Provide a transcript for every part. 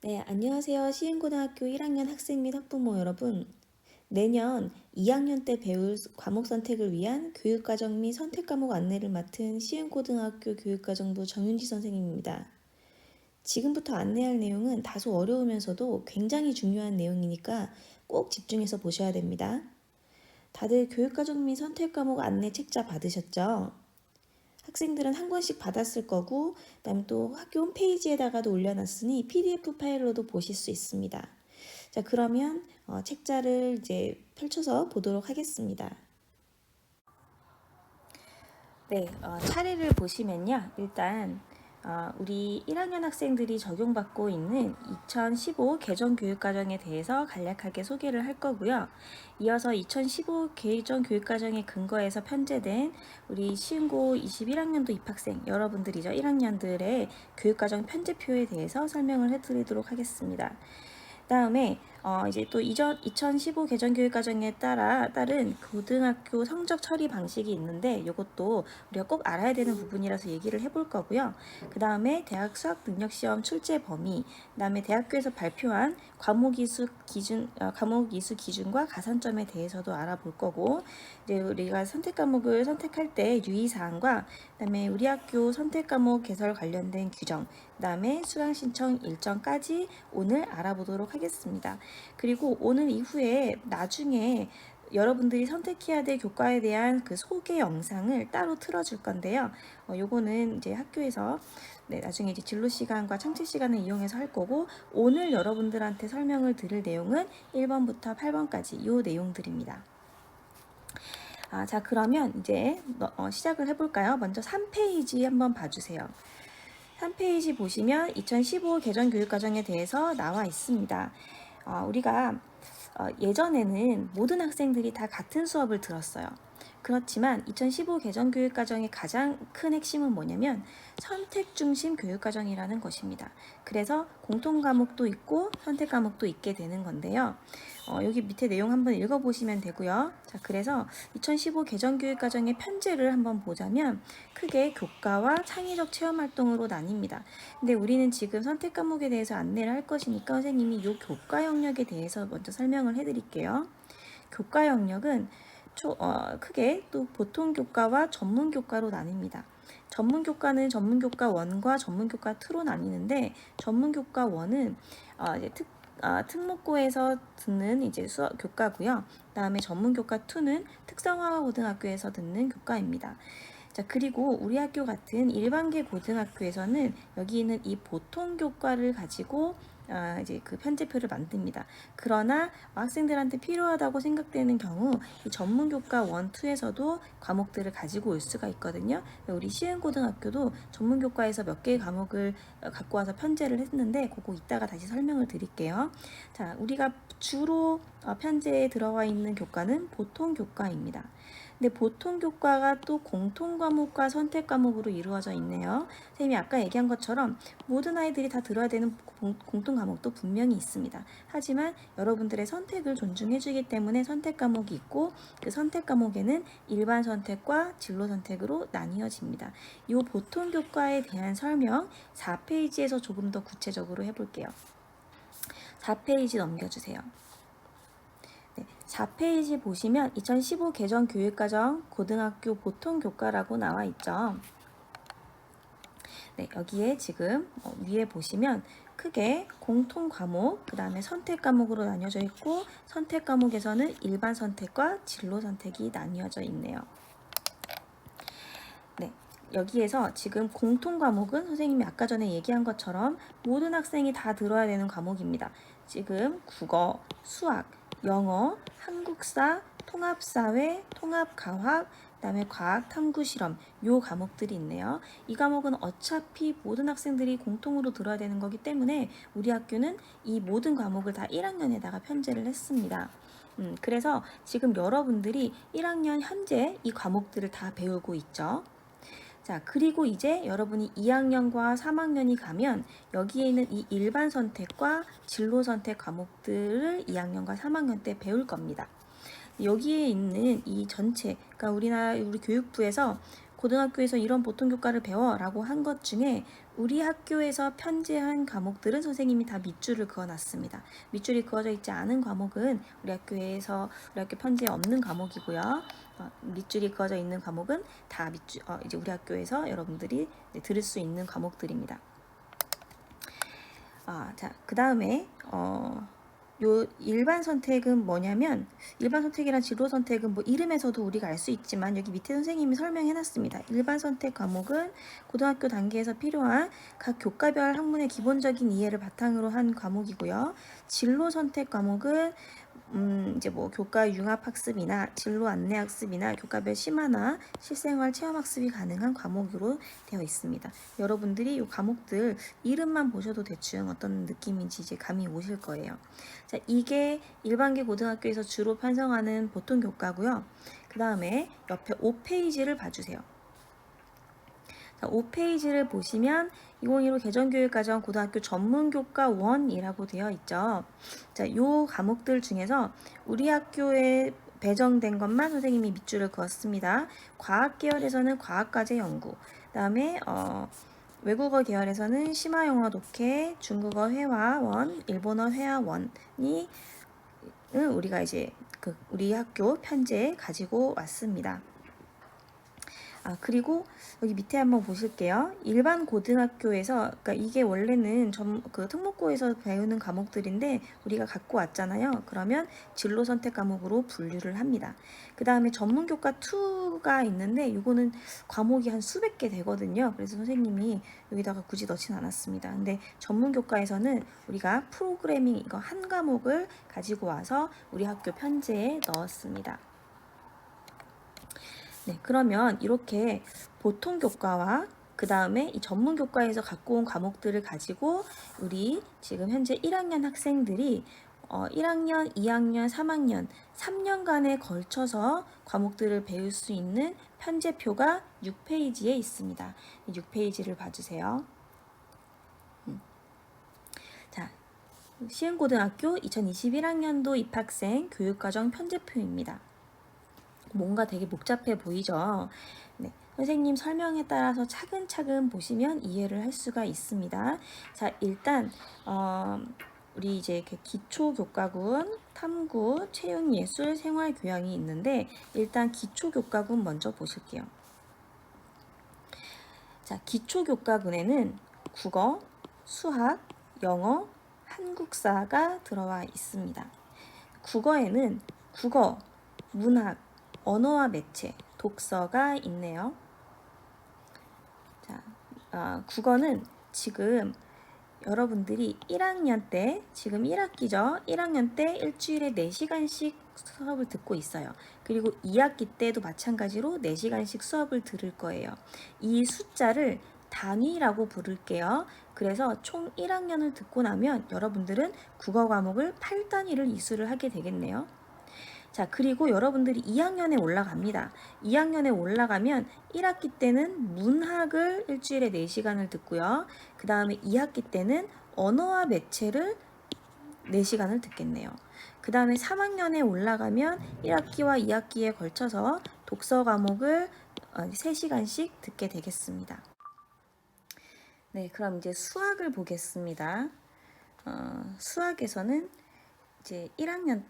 네, 안녕하세요. 시흥고등학교 1학년 학생 및 학부모 여러분. 내년 2학년 때 배울 과목 선택을 위한 교육과정 및 선택과목 안내를 맡은 시흥고등학교 교육과정부 정윤지 선생님입니다. 지금부터 안내할 내용은 다소 어려우면서도 굉장히 중요한 내용이니까 꼭 집중해서 보셔야 됩니다. 다들 교육과정 및 선택과목 안내 책자 받으셨죠? 학생들은 한 권씩 받았을 거고, 그다음에 또 학교 홈페이지에다가도 올려놨으니 PDF 파일로도 보실 수 있습니다. 자, 그러면 책자를 이제 펼쳐서 보도록 하겠습니다. 네, 차례를 보시면요. 일단 우리 1학년 학생들이 적용받고 있는 2015 개정 교육과정에 대해서 간략하게 소개를 할 거고요. 이어서 2015 개정 교육과정에 근거해서 편제된 우리 시흥고 21학년도 입학생 여러분들이죠. 1학년들의 교육과정 편제표에 대해서 설명을 해드리도록 하겠습니다. 다음에 이제 또 2015 개정 교육과정에 따른 고등학교 성적 처리 방식이 있는데 이것도 우리가 꼭 알아야 되는 부분이라서 얘기를 해볼 거고요. 그 다음에 대학 수학 능력 시험 출제 범위, 그 다음에 대학교에서 발표한 과목 이수 기준과 가산점에 대해서도 알아볼 거고, 이제 우리가 선택 과목을 선택할 때 유의 사항과 그다음에 우리 학교 선택 과목 개설 관련된 규정, 그다음에 수강 신청 일정까지 오늘 알아보도록 하겠습니다. 그리고 오늘 이후에 나중에 여러분들이 선택해야 될 교과에 대한 그 소개 영상을 따로 틀어줄 건데요. 요거는 이제 학교에서 나중에 이제 진로 시간과 창체 시간을 이용해서 할 거고, 오늘 여러분들한테 설명을 드릴 내용은 1번부터 8번까지 요 내용들입니다. 자, 그러면 이제 시작을 해볼까요? 먼저 3페이지 한번 봐주세요. 3페이지 보시면 2015 개정 교육과정에 대해서 나와 있습니다. 우리가 예전에는 모든 학생들이 다 같은 수업을 들었어요. 그렇지만 2015 개정 교육과정의 가장 큰 핵심은 뭐냐면 선택 중심 교육과정이라는 것입니다. 그래서 공통 과목도 있고 선택 과목도 있게 되는 건데요. 여기 밑에 내용 한번 읽어보시면 되고요. 자, 그래서 2015 개정 교육과정의 편제를 한번 보자면 크게 교과와 창의적 체험활동으로 나뉩니다. 근데 우리는 지금 선택 과목에 대해서 안내를 할 것이니까 선생님이 이 교과 영역에 대해서 먼저 설명을 해드릴게요. 교과 영역은 크게 또 보통 교과와 전문 교과로 나뉩니다. 전문 교과는 전문 교과 1과 전문 교과 2로 나뉘는데, 전문 교과 1은 이제 특목고에서 듣는 이제 수업 교과고요. 그다음에 전문 교과 2는 특성화 고등학교에서 듣는 교과입니다. 자, 그리고 우리 학교 같은 일반계 고등학교에서는 여기 있는 이 보통 교과를 가지고 이제 그 편제표를 만듭니다. 그러나 학생들한테 필요하다고 생각되는 경우 이 전문 교과 1, 2에서도 과목들을 가지고 올 수가 있거든요. 우리 시흥고등학교도 전문 교과에서 몇 개의 과목을 갖고 와서 편제를 했는데 그거 이따가 다시 설명을 드릴게요. 자, 우리가 주로 편제에 들어와 있는 교과는 보통 교과입니다. 근데 보통 교과가 또 공통 과목과 선택 과목으로 이루어져 있네요. 선생님이 아까 얘기한 것처럼 모든 아이들이 다 들어야 되는 공통 과목도 분명히 있습니다. 하지만 여러분들의 선택을 존중해주기 때문에 선택 과목이 있고, 그 선택 과목에는 일반 선택과 진로 선택으로 나뉘어집니다. 이 보통 교과에 대한 설명 4페이지에서 조금 더 구체적으로 해볼게요. 4페이지 넘겨주세요. 4페이지 보시면 2015 개정 교육과정 고등학교 보통 교과라고 나와 있죠. 여기에 지금 위에 보시면 크게 공통 과목, 그 다음에 선택 과목으로 나뉘어져 있고, 선택 과목에서는 일반 선택과 진로 선택이 나뉘어져 있네요. 여기에서 지금 공통 과목은 선생님이 아까 전에 얘기한 것처럼 모든 학생이 다 들어야 되는 과목입니다. 지금 국어, 수학, 영어, 한국사, 통합사회, 통합과학, 그다음에 과학, 탐구, 실험 요 과목들이 있네요. 이 과목은 어차피 모든 학생들이 공통으로 들어야 되는 거기 때문에 우리 학교는 이 모든 과목을 다 1학년에다가 편제를 했습니다. 그래서 지금 여러분들이 1학년 현재 이 과목들을 다 배우고 있죠. 자, 그리고 이제 여러분이 2학년과 3학년이 가면 여기에 있는 이 일반 선택과 진로 선택 과목들을 2학년과 3학년 때 배울 겁니다. 여기에 있는 이 전체, 그러니까 우리 교육부에서 고등학교에서 이런 보통교과를 배워 라고 한 것 중에 우리 학교에서 편제한 과목들은 선생님이 다 밑줄을 그어놨습니다. 밑줄이 그어져 있지 않은 과목은 우리 학교 편제에 없는 과목이고요. 밑줄이 그어져 있는 과목은 다 이제 우리 학교에서 여러분들이 들을 수 있는 과목들입니다. 자, 그 다음에 요 일반 선택은 뭐냐면, 일반 선택이란 진로 선택은 뭐 이름에서도 우리가 알 수 있지만 여기 밑에 선생님이 설명해 놨습니다. 일반 선택 과목은 고등학교 단계에서 필요한 각 교과별 학문의 기본적인 이해를 바탕으로 한 과목이고요. 진로 선택 과목은 이제 뭐 교과 융합 학습이나 진로 안내 학습이나 교과별 심화나 실생활 체험 학습이 가능한 과목으로 되어 있습니다. 여러분들이 이 과목들 이름만 보셔도 대충 어떤 느낌인지 이제 감이 오실 거예요. 자, 이게 일반계 고등학교에서 주로 편성하는 보통 교과고요. 그 다음에 옆에 5페이지를 봐주세요. 자, 5페이지를 보시면 2015 개정교육과정 고등학교 전문교과 1이라고 되어 있죠. 자, 요 과목들 중에서 우리 학교에 배정된 것만 선생님이 밑줄을 그었습니다. 과학 계열에서는 과학과제 연구, 그 다음에 외국어 계열에서는 심화영어 독해, 중국어 회화원, 일본어 회화원이 우리가 이제 우리 학교 편제에 가지고 왔습니다. 그리고 여기 밑에 한번 보실게요. 일반 고등학교에서, 그러니까 이게 원래는 특목고에서 배우는 과목들인데 우리가 갖고 왔잖아요. 그러면 진로 선택 과목으로 분류를 합니다. 그 다음에 전문교과 2가 있는데 이거는 과목이 한 수백 개 되거든요. 그래서 선생님이 여기다가 굳이 넣진 않았습니다. 근데 전문교과에서는 우리가 프로그래밍 이거 한 과목을 가지고 와서 우리 학교 편제에 넣었습니다. 네, 그러면 이렇게 보통 교과와 그 다음에 이 전문 교과에서 갖고 온 과목들을 가지고 우리 지금 현재 1학년 학생들이 1학년, 2학년, 3학년, 3년간에 걸쳐서 과목들을 배울 수 있는 편제표가 6페이지에 있습니다. 6페이지를 봐주세요. 자, 시흥고등학교 2021학년도 입학생 교육과정 편제표입니다. 뭔가 되게 복잡해 보이죠? 네, 선생님 설명에 따라서 차근차근 보시면 이해를 할 수가 있습니다. 자, 일단 우리 이제 기초교과군, 탐구, 체육예술, 생활교양이 있는데 일단 기초교과군 먼저 보실게요. 자, 기초교과군에는 국어, 수학, 영어, 한국사가 들어와 있습니다. 국어에는 국어, 문학, 언어와 매체, 독서가 있네요. 자, 국어는 지금 여러분들이 1학년 때, 지금 1학기죠. 1학년 때 일주일에 4시간씩 수업을 듣고 있어요. 그리고 2학기 때도 마찬가지로 4시간씩 수업을 들을 거예요. 이 숫자를 단위라고 부를게요. 그래서 총 1학년을 듣고 나면 여러분들은 국어 과목을 8단위를 이수를 하게 되겠네요. 자, 그리고 여러분들이 2학년에 올라갑니다. 2학년에 올라가면 1학기 때는 문학을 일주일에 4시간을 듣고요. 그 다음에 2학기 때는 언어와 매체를 4시간을 듣겠네요. 그 다음에 3학년에 올라가면 1학기와 2학기에 걸쳐서 독서 과목을 3시간씩 듣게 되겠습니다. 네, 그럼 이제 수학을 보겠습니다. 수학에서는 이제 1학년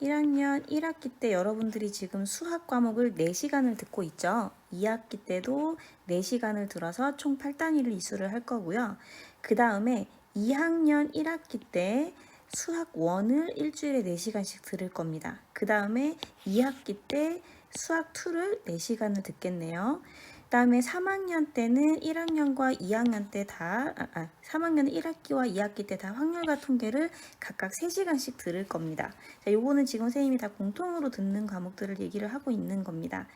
1학기 때 여러분들이 지금 수학 과목을 4시간을 듣고 있죠. 2학기 때도 4시간을 들어서 총 8단위를 이수를 할 거고요. 그 다음에 2학년 1학기 때 수학 1을 일주일에 4시간씩 들을 겁니다. 그 다음에 2학기 때 수학 2를 4시간을 듣겠네요. 그 다음에 3학년 때는 1학년과 2학년 때 다, 3학년은 1학기와 2학기 때 다 확률과 통계를 각각 3시간씩 들을 겁니다. 자, 요거는 지금 선생님이 다 공통으로 듣는 과목들을 얘기를 하고 있는 겁니다.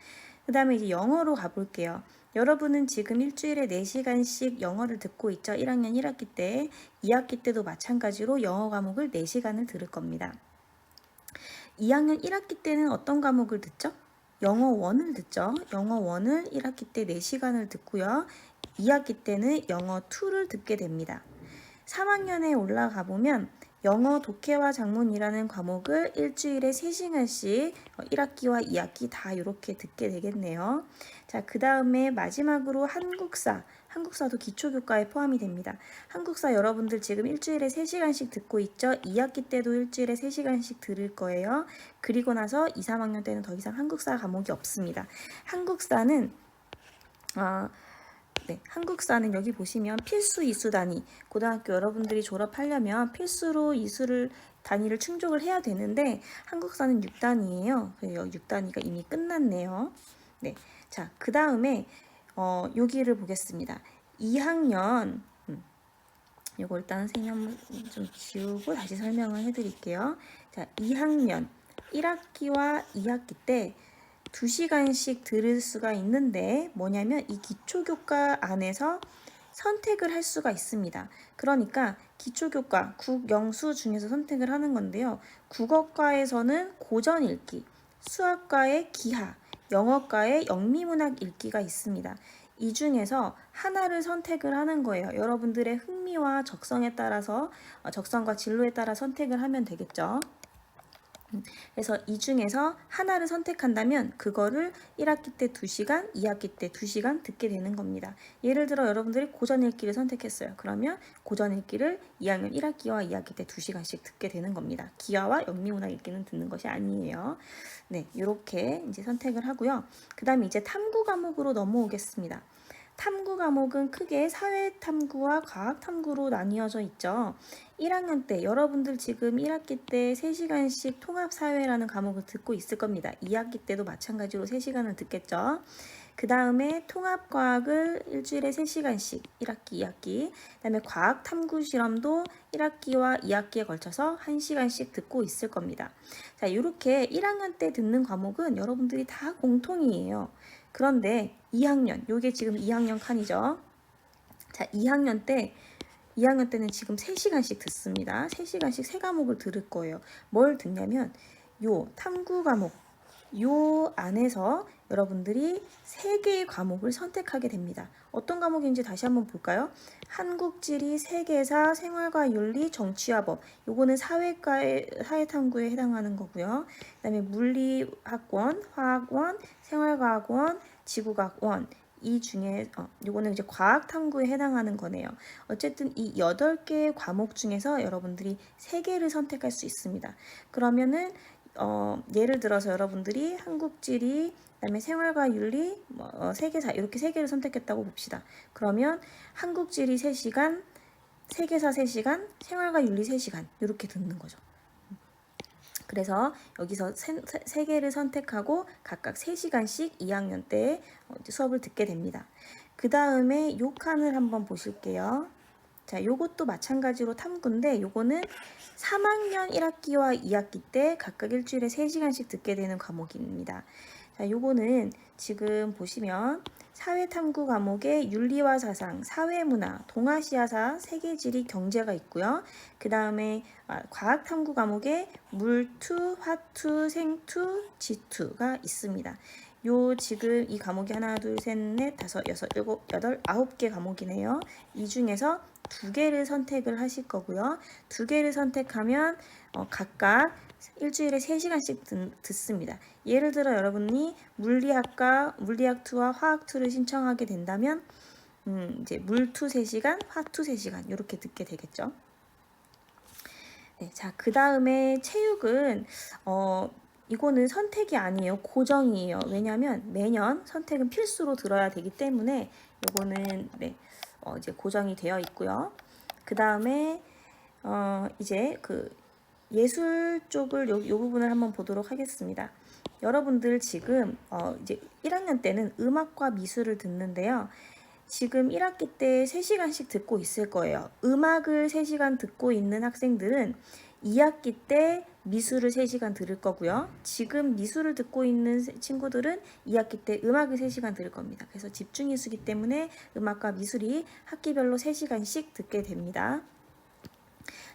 그 다음에 이제 영어로 가볼게요. 여러분은 지금 일주일에 4시간씩 영어를 듣고 있죠. 1학년 1학기 때, 2학기 때도 마찬가지로 영어 과목을 4시간을 들을 겁니다. 2학년 1학기 때는 어떤 과목을 듣죠? 영어 1을 듣죠. 영어 1을 1학기 때 4시간을 듣고요. 2학기 때는 영어 2를 듣게 됩니다. 3학년에 올라가 보면 영어 독해와 작문이라는 과목을 일주일에 3시간씩 1학기와 2학기 다 이렇게 듣게 되겠네요. 자, 그 다음에 마지막으로 한국사도 기초교과에 포함이 됩니다. 한국사 여러분들 지금 일주일에 3시간씩 듣고 있죠? 2학기 때도 일주일에 3시간씩 들을 거예요. 그리고 나서 2, 3학년 때는 더 이상 한국사 과목이 없습니다. 한국사는 여기 보시면 필수 이수 단위, 고등학교 여러분들이 졸업하려면 필수로 이수를 단위를 충족을 해야 되는데 한국사는 6단위예요. 6단위가 이미 끝났네요. 네, 자, 그 다음에 여기를 보겠습니다. 2학년 요거 일단 선생님 좀 지우고 다시 설명을 해드릴게요. 자, 2학년 1학기와 2학기 때 2시간씩 들을 수가 있는데 뭐냐면 이 기초교과 안에서 선택을 할 수가 있습니다. 그러니까 기초교과 국, 영, 수 중에서 선택을 하는 건데요. 국어과에서는 고전 읽기, 수학과의 기하, 영어과의 영미문학 읽기가 있습니다. 이 중에서 하나를 선택을 하는 거예요. 여러분들의 흥미와 적성에 따라서 적성과 진로에 따라 선택을 하면 되겠죠. 그래서 이 중에서 하나를 선택한다면 그거를 1학기 때 2시간, 2학기 때 2시간 듣게 되는 겁니다. 예를 들어 여러분들이 고전 읽기를 선택했어요. 그러면 고전 읽기를 2학년 1학기와 2학기 때 2시간씩 듣게 되는 겁니다. 기하와 영미문학 읽기는 듣는 것이 아니에요. 네, 이렇게 이제 선택을 하고요. 그 다음에 이제 탐구 과목으로 넘어오겠습니다. 탐구 과목은 크게 사회탐구와 과학탐구로 나뉘어져 있죠. 1학년 때 여러분들 지금 1학기 때 3시간씩 통합사회라는 과목을 듣고 있을 겁니다. 2학기 때도 마찬가지로 3시간을 듣겠죠. 그 다음에 통합과학을 일주일에 3시간씩 1학기, 2학기, 그 다음에 과학탐구실험도 1학기와 2학기에 걸쳐서 1시간씩 듣고 있을 겁니다. 자, 이렇게 1학년 때 듣는 과목은 여러분들이 다 공통이에요. 그런데 2학년, 요게 지금 2학년 칸이죠. 자, 2학년 때는 지금 3시간씩 듣습니다. 3시간씩 3과목을 들을 거예요. 뭘 듣냐면 요 탐구 과목, 요 안에서 여러분들이 3개의 과목을 선택하게 됩니다. 어떤 과목인지 다시 한번 볼까요? 한국지리, 세계사, 생활과 윤리, 정치와 법. 요거는 사회탐구에 해당하는 거고요. 그 다음에 물리학원, 화학원, 생활과학원, 지구과학원. 이 중에 요거는 이제 과학탐구에 해당하는 거네요. 어쨌든 이 8개의 과목 중에서 여러분들이 3개를 선택할 수 있습니다. 그러면은 예를 들어서 여러분들이 한국지리, 그다음에 생활과 윤리, 세계사 이렇게 3개를 선택했다고 봅시다. 그러면 한국지리 3시간, 세계사 3시간, 생활과 윤리 3시간 이렇게 듣는 거죠. 그래서 여기서 3개를 선택하고 각각 3시간씩 2학년 때 수업을 듣게 됩니다. 그 다음에 요 칸을 한번 보실게요. 자, 요것도 마찬가지로 탐구인데 요거는 3학년 1학기와 2학기 때 각각 일주일에 3시간씩 듣게 되는 과목입니다. 자, 요거는 지금 보시면 사회탐구 과목에 윤리와 사상, 사회문화, 동아시아사, 세계지리, 경제가 있고요. 그 다음에 과학탐구 과목에 물투, 화투, 생투, 지투가 있습니다. 요 지금 이 과목이 하나, 둘, 셋, 넷, 다섯, 여섯, 일곱, 여덟, 9개 과목이네요. 이 중에서 2개를 선택을 하실 거고요. 2개를 선택하면 각각 일주일에 3시간씩 듣습니다. 예를 들어 여러분이 물리학2와 화학2를 신청하게 된다면 이제 물2 3시간, 화2 3시간 이렇게 듣게 되겠죠. 네, 자, 그 다음에 체육은 이거는 선택이 아니에요. 고정이에요. 왜냐하면 매년 선택은 필수로 들어야 되기 때문에 이거는 이제 고정이 되어 있고요. 그 다음에 이제 그 예술 쪽을 요 부분을 한번 보도록 하겠습니다. 여러분들 지금 이제 1학년 때는 음악과 미술을 듣는데요. 지금 1학기 때 3시간씩 듣고 있을 거예요. 음악을 3시간 듣고 있는 학생들은 2학기 때 미술을 3시간 들을 거고요. 지금 미술을 듣고 있는 친구들은 2학기 때 음악을 3시간 들을 겁니다. 그래서 집중이수기 때문에 음악과 미술이 학기별로 3시간씩 듣게 됩니다.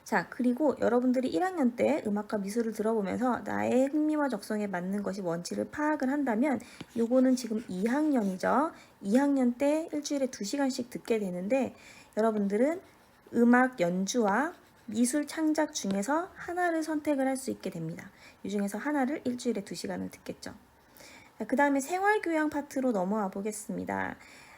자, 그리고 여러분들이 1학년 때 음악과 미술을 들어보면서 나의 흥미와 적성에 맞는 것이 뭔지를 파악을 한다면 요거는 지금 2학년이죠. 2학년 때 일주일에 2시간씩 듣게 되는데 여러분들은 음악 연주와 미술 창작 중에서 하나를 선택을 할 수 있게 됩니다. 이 중에서 하나를 일주일에 2시간을 듣겠죠. 그 다음에 생활교양 파트로 넘어와 보겠습니다.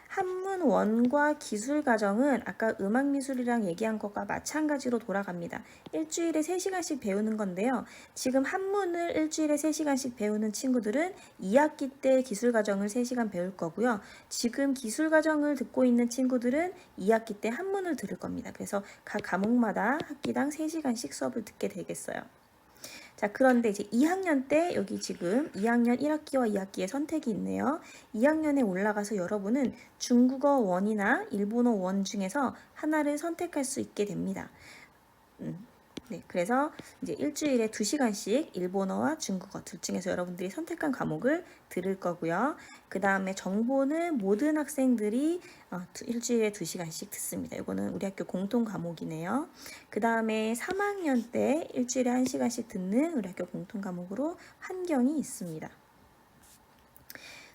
한문 원과 기술 과정은 아까 음악미술이랑 얘기한 것과 마찬가지로 돌아갑니다. 일주일에 3시간씩 배우는 건데요. 지금 한문을 일주일에 3시간씩 배우는 친구들은 2학기 때 기술 과정을 3시간 배울 거고요. 지금 기술 과정을 듣고 있는 친구들은 2학기 때 한문을 들을 겁니다. 그래서 각 과목마다 학기당 3시간씩 수업을 듣게 되겠어요. 자, 그런데 이제 2학년 때 여기 지금 2학년 1학기와 2학기의 선택이 있네요. 2학년에 올라가서 여러분은 중국어 원이나 일본어 원 중에서 하나를 선택할 수 있게 됩니다. 네, 그래서 이제 일주일에 2시간씩 일본어와 중국어 둘 중에서 여러분들이 선택한 과목을 들을 거고요. 그 다음에 정보는 모든 학생들이 일주일에 2시간씩 듣습니다. 이거는 우리 학교 공통 과목이네요. 그 다음에 3학년 때 일주일에 1시간씩 듣는 우리 학교 공통 과목으로 환경이 있습니다.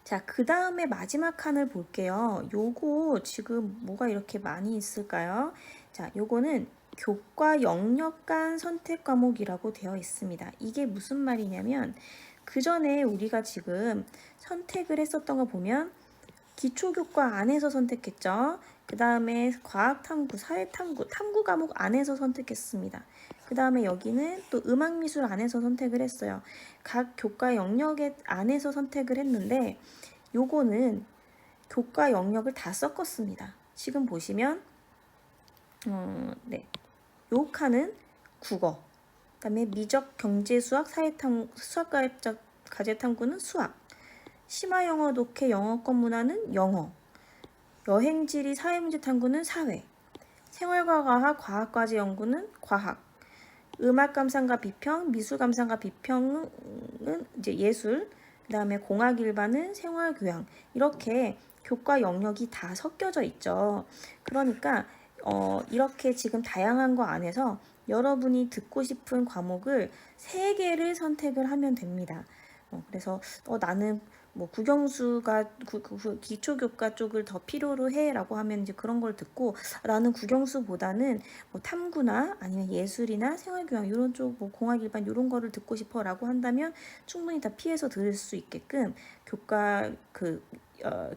자, 그 다음에 마지막 칸을 볼게요. 요거 지금 뭐가 이렇게 많이 있을까요? 자, 요거는 교과 영역 간 선택 과목이라고 되어 있습니다. 이게 무슨 말이냐면 그 전에 우리가 지금 선택을 했었던 거 보면 기초교과 안에서 선택했죠. 그 다음에 과학탐구, 사회탐구, 탐구 과목 안에서 선택했습니다. 그 다음에 여기는 또 음악미술 안에서 선택을 했어요. 각 교과 영역 안에서 선택을 했는데 요거는 교과 영역을 다 섞었습니다. 지금 보시면 네, 요 칸은 국어, 그 다음에 미적, 경제, 수학, 수학과학적 과제탐구는 수학, 심화영어, 독해, 영어권 문화는 영어, 여행지리, 사회문제탐구는 사회, 생활과학, 과학과제 연구는 과학, 음악감상과 비평, 미술감상과 비평은 이제 예술, 그 다음에 공학 일반은 생활교양, 이렇게 교과 영역이 다 섞여져 있죠. 그러니까 이렇게 지금 다양한 거 안에서 여러분이 듣고 싶은 과목을 3개를 선택을 하면 됩니다. 그래서 나는 뭐 국영수가 기초교과 쪽을 더 필요로 해라고 하면 이제 그런 걸 듣고 나는 국영수보다는 뭐 탐구나 아니면 예술이나 생활교양 이런 쪽 뭐 공학 일반 이런 거를 듣고 싶어라고 한다면 충분히 다 피해서 들을 수 있게끔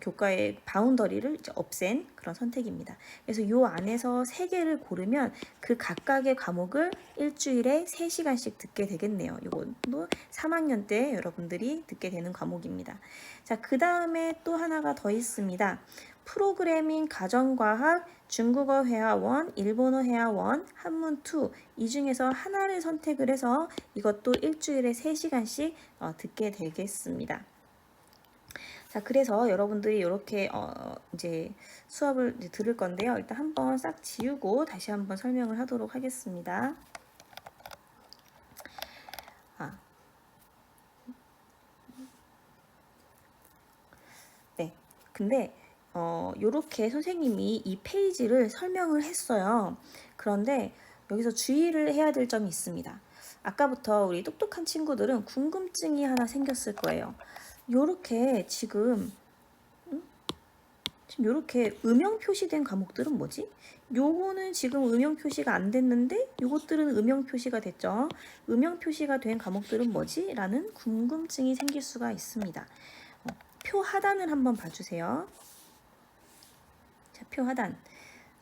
교과의 바운더리를 이제 없앤 그런 선택입니다. 그래서 요 안에서 3개를 고르면 그 각각의 과목을 일주일에 3시간씩 듣게 되겠네요. 요것도 3학년 때 여러분들이 듣게 되는 과목입니다. 자, 그 다음에 또 하나가 더 있습니다. 프로그래밍 가정과학, 중국어 회화원, 일본어 회화원, 한문2 이 중에서 하나를 선택을 해서 이것도 일주일에 3시간씩 듣게 되겠습니다. 자, 그래서 여러분들이 이렇게 이제 수업을 이제 들을 건데요. 일단 한번 싹 지우고 다시 한번 설명을 하도록 하겠습니다. 네. 근데 요렇게 선생님이 이 페이지를 설명을 했어요. 그런데 여기서 주의를 해야 될 점이 있습니다. 아까부터 우리 똑똑한 친구들은 궁금증이 하나 생겼을 거예요. 요렇게 지금 요렇게 음영 표시된 과목들은 뭐지? 요거는 지금 음영 표시가 안 됐는데 요것들은 음영 표시가 됐죠. 음영 표시가 된 과목들은 뭐지? 라는 궁금증이 생길 수가 있습니다. 표 하단을 한번 봐주세요. 자, 표 하단.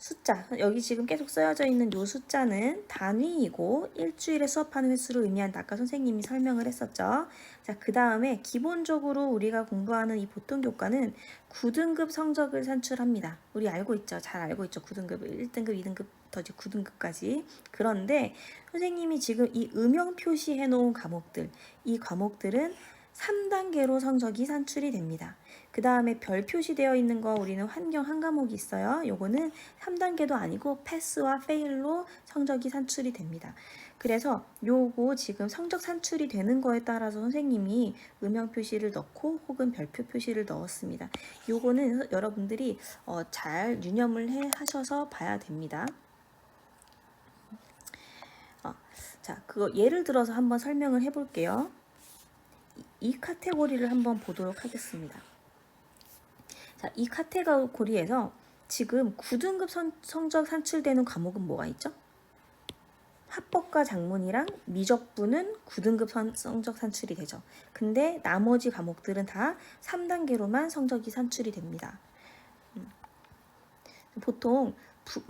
숫자, 여기 지금 계속 쓰여져 있는 요 숫자는 단위이고 일주일에 수업하는 횟수를 의미한다. 아까 선생님이 설명을 했었죠. 자, 그 다음에 기본적으로 우리가 공부하는 이 보통 교과는 9등급 성적을 산출합니다. 우리 알고 있죠? 잘 알고 있죠? 9등급, 1등급, 2등급, 더 이제 9등급까지. 그런데 선생님이 지금 이 음영 표시해 놓은 과목들, 이 과목들은 3단계로 성적이 산출이 됩니다. 그 다음에 별 표시되어 있는 거 우리는 환경 한 과목이 있어요. 요거는 3단계도 아니고 패스와 페일로 성적이 산출이 됩니다. 그래서 요거 지금 성적 산출이 되는 거에 따라서 선생님이 음영 표시를 넣고 혹은 별표 표시를 넣었습니다. 요거는 여러분들이 잘 유념을 하셔서 봐야 됩니다. 자, 그거 예를 들어서 한번 설명을 해볼게요. 이 카테고리를 한번 보도록 하겠습니다. 자, 이 카테고리에서 지금 9등급 성적 산출되는 과목은 뭐가 있죠? 합법과 작문이랑 미적분은 9등급 성적 산출이 되죠. 근데 나머지 과목들은 다 3단계로만 성적이 산출이 됩니다. 보통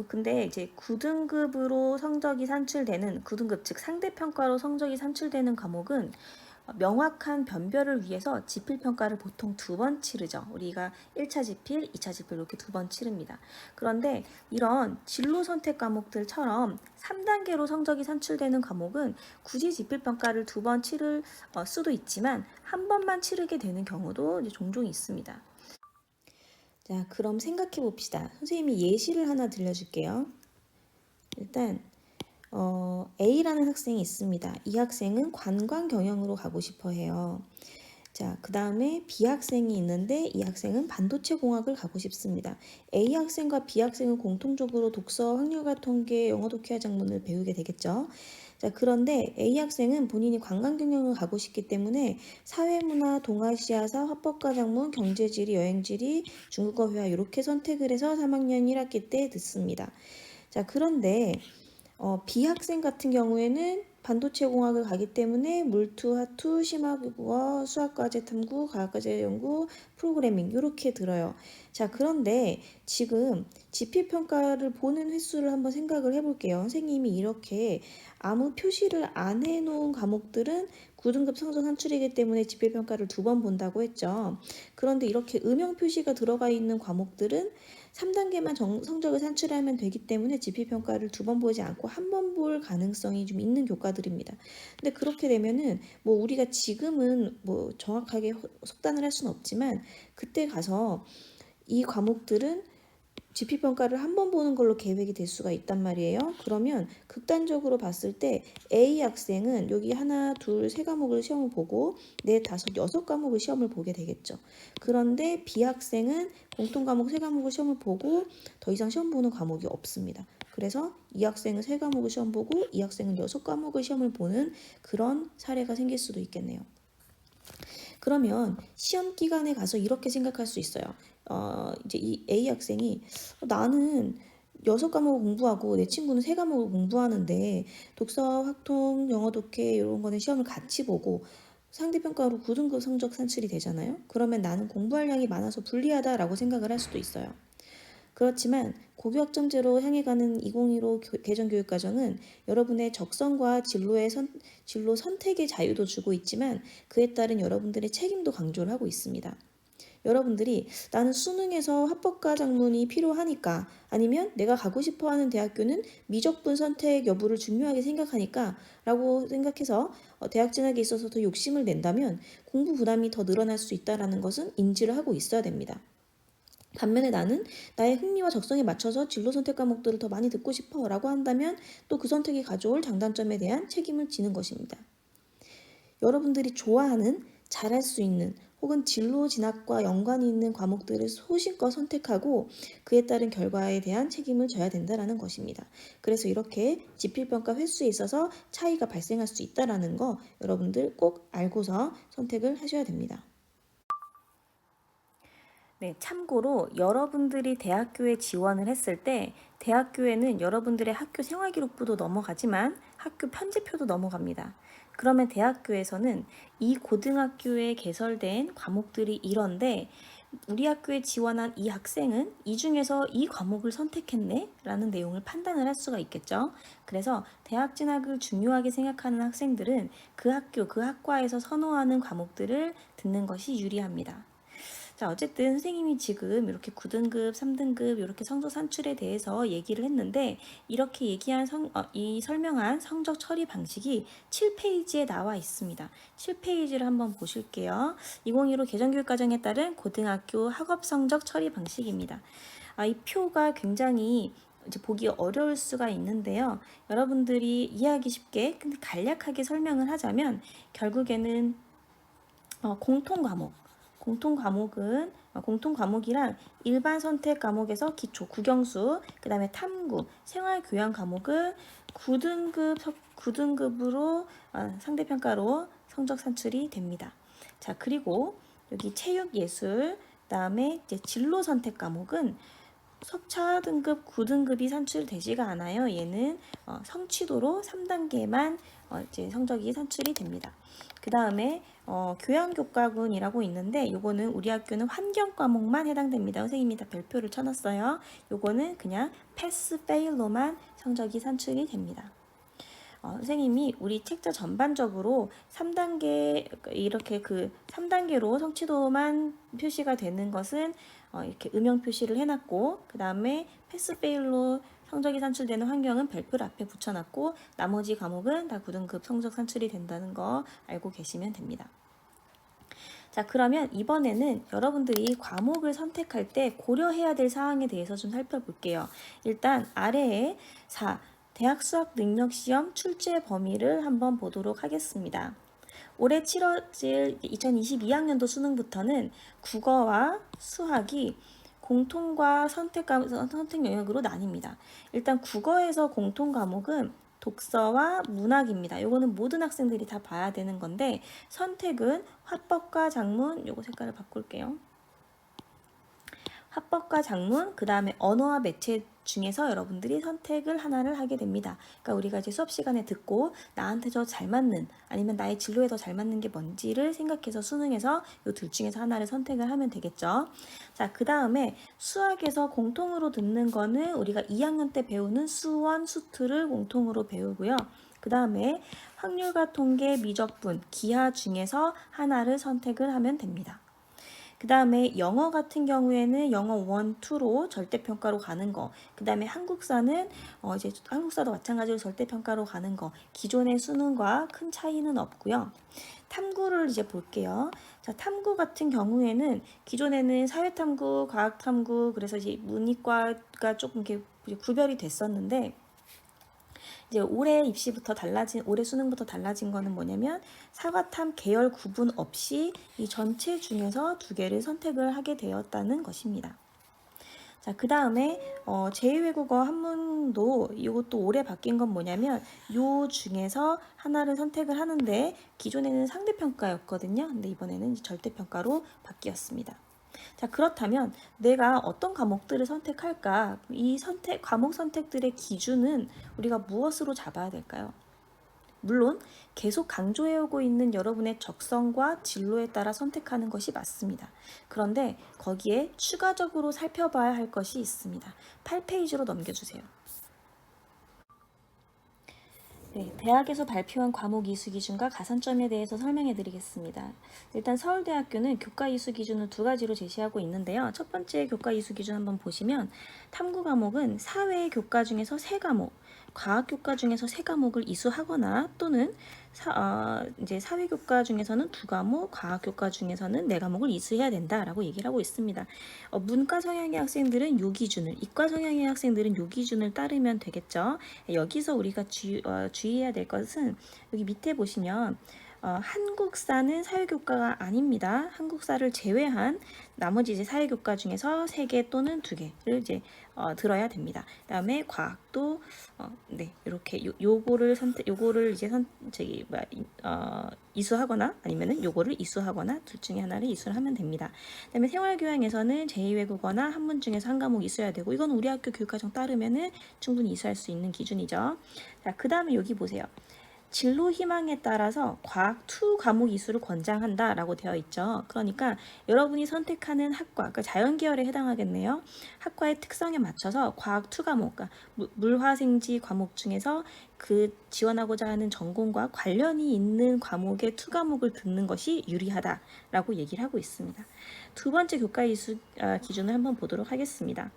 근데 이제 9등급으로 성적이 산출되는 9등급 즉 상대평가로 성적이 산출되는 과목은 명확한 변별을 위해서 지필평가를 보통 2번 치르죠. 우리가 1차 지필, 2차 지필 이렇게 2번 치릅니다. 그런데 이런 진로 선택 과목들처럼 3단계로 성적이 산출되는 과목은 굳이 지필평가를 2번 치를 수도 있지만 한 번만 치르게 되는 경우도 이제 종종 있습니다. 자, 그럼 생각해 봅시다. 선생님이 예시를 하나 들려줄게요. 일단 A라는 학생이 있습니다. 이 학생은 관광 경영으로 가고 싶어 해요. 자, 그 다음에 B 학생이 있는데 이 학생은 반도체 공학을 가고 싶습니다. A 학생과 B 학생은 공통적으로 독서, 확률과 통계, 영어 독해와 작문을 배우게 되겠죠. 자, 그런데 A 학생은 본인이 관광 경영을 가고 싶기 때문에 사회문화, 동아시아사, 화법과 작문, 경제지리, 여행지리, 중국어 회화 이렇게 선택을 해서 3학년 1학기 때 듣습니다. 자, 그런데 B 학생 같은 경우에는 반도체 공학을 가기 때문에 물투, 화투, 심화국어, 수학과제 탐구, 과학과제 연구, 프로그래밍 이렇게 들어요. 자, 그런데 지금 지필평가를 보는 횟수를 한번 생각을 해볼게요. 선생님이 이렇게 아무 표시를 안 해놓은 과목들은 9등급 성적 산출이기 때문에 지필평가를 2번 본다고 했죠. 그런데 이렇게 음영 표시가 들어가 있는 과목들은 3단계만 성적을 산출하면 되기 때문에 지필평가를 2번 보지 않고 한 번 볼 가능성이 좀 있는 교과들입니다. 근데 그렇게 되면은 뭐 우리가 지금은 뭐 정확하게 속단을 할 수는 없지만 그때 가서 이 과목들은 지필평가를 한 번 보는 걸로 계획이 될 수가 있단 말이에요. 그러면 극단적으로 봤을 때 A 학생은 여기 하나, 둘, 세 과목을 시험을 보고 네, 다섯, 여섯 과목을 시험을 보게 되겠죠. 그런데 B 학생은 공통과목 세 과목을 시험을 보고 더 이상 시험 보는 과목이 없습니다. 그래서 이 학생은 세 과목을 시험 보고 이 학생은 여섯 과목을 시험을 보는 그런 사례가 생길 수도 있겠네요. 그러면 시험 기간에 가서 이렇게 생각할 수 있어요. 이제 이 A 학생이 나는 6과목을 공부하고 내 친구는 3과목을 공부하는데 독서, 확통, 영어 독해 이런 거는 시험을 같이 보고 상대평가로 9등급 성적 산출이 되잖아요. 그러면 나는 공부할 양이 많아서 불리하다라고 생각을 할 수도 있어요. 그렇지만 고교학점제로 향해 가는 2015 개정교육과정은 여러분의 적성과 진로 선택의 자유도 주고 있지만 그에 따른 여러분들의 책임도 강조를 하고 있습니다. 여러분들이 나는 수능에서 합법과 작문이 필요하니까 아니면 내가 가고 싶어하는 대학교는 미적분 선택 여부를 중요하게 생각하니까 라고 생각해서 대학 진학에 있어서 더 욕심을 낸다면 공부 부담이 더 늘어날 수 있다는 것은 인지를 하고 있어야 됩니다. 반면에 나는 나의 흥미와 적성에 맞춰서 진로 선택 과목들을 더 많이 듣고 싶어 라고 한다면 또 그 선택이 가져올 장단점에 대한 책임을 지는 것입니다. 여러분들이 좋아하는, 잘할 수 있는 혹은 진로 진학과 연관이 있는 과목들을 소신껏 선택하고 그에 따른 결과에 대한 책임을 져야 된다는 것입니다. 그래서 이렇게 지필평가 횟수에 있어서 차이가 발생할 수 있다는 거 여러분들 꼭 알고서 선택을 하셔야 됩니다. 네, 참고로 여러분들이 대학교에 지원을 했을 때 대학교에는 여러분들의 학교 생활기록부도 넘어가지만 학교 편집표도 넘어갑니다. 그러면 대학교에서는 이 고등학교에 개설된 과목들이 이런데 우리 학교에 지원한 이 학생은 이 중에서 이 과목을 선택했네? 라는 내용을 판단을 할 수가 있겠죠. 그래서 대학 진학을 중요하게 생각하는 학생들은 그 학교, 그 학과에서 선호하는 과목들을 듣는 것이 유리합니다. 자, 어쨌든 선생님이 지금 이렇게 9등급, 3등급 이렇게 성적 산출에 대해서 얘기를 했는데 이렇게 얘기한 이 설명한 성적 처리 방식이 7페이지에 나와 있습니다. 7페이지를 한번 보실게요. 2015 개정교육과정에 따른 고등학교 학업 성적 처리 방식입니다. 이 표가 굉장히 이제 보기 어려울 수가 있는데요. 여러분들이 이해하기 쉽게 근데 간략하게 설명을 하자면 결국에는 공통 과목이랑 일반 선택 과목에서 기초, 국영수, 그 다음에 탐구, 생활교양 과목은 9등급으로 상대평가로 성적 산출이 됩니다. 자, 그리고 여기 체육, 예술, 그 다음에 이제 진로 선택 과목은 석차 등급 9등급이 산출되지가 않아요. 얘는 성취도로 3단계만 이제 성적이 산출이 됩니다. 그 다음에 교양교과군이라고 있는데 요거는 우리 학교는 환경 과목만 해당됩니다. 선생님이 다 별표를 쳐놨어요. 요거는 그냥 패스 페일로만 성적이 산출이 됩니다. 선생님이 우리 책자 전반적으로 3단계 이렇게 그 3단계로 성취도만 표시가 되는 것은 이렇게 음영 표시를 해놨고, 그 다음에 패스 페일로 성적이 산출되는 환경은 별표를 앞에 붙여놨고, 나머지 과목은 다 9등급 성적 산출이 된다는 거 알고 계시면 됩니다. 자, 그러면 이번에는 여러분들이 과목을 선택할 때 고려해야 될 사항에 대해서 좀 살펴볼게요. 일단 아래에 4. 대학 수학 능력 시험 출제 범위를 한번 보도록 하겠습니다. 올해 치러질 2022학년도 수능부터는 국어와 수학이 공통과 선택 영역으로 나뉩니다. 일단 국어에서 공통 과목은 독서와 문학입니다. 요거는 모든 학생들이 다 봐야 되는 건데, 선택은 화법과 작문, 요거 색깔을 바꿀게요. 화법과 작문, 그 다음에 언어와 매체 중에서 여러분들이 선택을 하나를 하게 됩니다. 그러니까 우리가 이제 수업 시간에 듣고 나한테 더 잘 맞는, 아니면 나의 진로에 더 잘 맞는 게 뭔지를 생각해서 수능에서 이 둘 중에서 하나를 선택을 하면 되겠죠. 자, 그 다음에 수학에서 공통으로 듣는 거는 우리가 2학년 때 배우는 수원, 수투를 공통으로 배우고요. 그 다음에 확률과 통계, 미적분, 기하 중에서 하나를 선택을 하면 됩니다. 그 다음에 영어 같은 경우에는 영어 1, 2로 절대평가로 가는 거, 그 다음에 한국사는 이제 한국사도 마찬가지로 절대평가로 가는 거, 기존의 수능과 큰 차이는 없고요. 탐구를 이제 볼게요. 자, 탐구 같은 경우에는 기존에는 사회탐구, 과학탐구, 그래서 이제 문이과가 조금 이렇게 구별이 됐었는데, 이제 올해 입시부터 달라진, 올해 수능부터 달라진 거는 뭐냐면 사과탐 계열 구분 없이 이 전체 중에서 2개를 선택을 하게 되었다는 것입니다. 자, 그 다음에 제2외국어 한문도 이것도 올해 바뀐 건 뭐냐면 요 중에서 하나를 선택을 하는데, 기존에는 상대평가였거든요. 근데 이번에는 절대평가로 바뀌었습니다. 자, 그렇다면 내가 어떤 과목들을 선택할까? 이 과목 선택들의 기준은 우리가 무엇으로 잡아야 될까요? 물론 계속 강조해오고 있는 여러분의 적성과 진로에 따라 선택하는 것이 맞습니다. 그런데 거기에 추가적으로 살펴봐야 할 것이 있습니다. 8페이지로 넘겨주세요. 네, 대학에서 발표한 과목 이수 기준과 가산점에 대해서 설명해 드리겠습니다. 일단 서울대학교는 교과 이수 기준을 2가지로 제시하고 있는데요. 첫 번째 교과 이수 기준 한번 보시면 탐구 과목은 사회 교과 중에서 3과목, 과학 교과 중에서 3과목을 이수하거나 또는 이제 사회 교과 중에서는 2과목, 과학 교과 중에서는 4과목을 이수해야 된다라고 얘기를 하고 있습니다. 문과 성향의 학생들은 요 기준을, 이과 성향의 학생들은 요 기준을 따르면 되겠죠. 여기서 우리가 주의해야 될 것은 여기 밑에 보시면 한국사는 사회교과가 아닙니다. 한국사를 제외한 나머지 이제 사회교과 중에서 3개 또는 2개를 이제 들어야 됩니다. 그다음에 과학도 네, 이렇게 요거를 이제 이수하거나 아니면은 요거를 이수하거나 둘 중에 하나를 이수를 하면 됩니다. 그다음에 생활교양에서는 제2외국어나 한문 중에서 한 과목 이수해야 되고, 이건 우리 학교 교육과정 따르면은 충분히 이수할 수 있는 기준이죠. 자, 그다음에 여기 보세요. 진로 희망에 따라서 과학 2 과목 이수를 권장한다라고 되어 있죠. 그러니까 여러분이 선택하는 학과, 그러니까 자연계열에 해당하겠네요. 학과의 특성에 맞춰서 과학 2 과목, 그러니까 물화생지 과목 중에서 그 지원하고자 하는 전공과 관련이 있는 과목의 2 과목을 듣는 것이 유리하다라고 얘기를 하고 있습니다. 두 번째 교과 이수 기준을 한번 보도록 하겠습니다.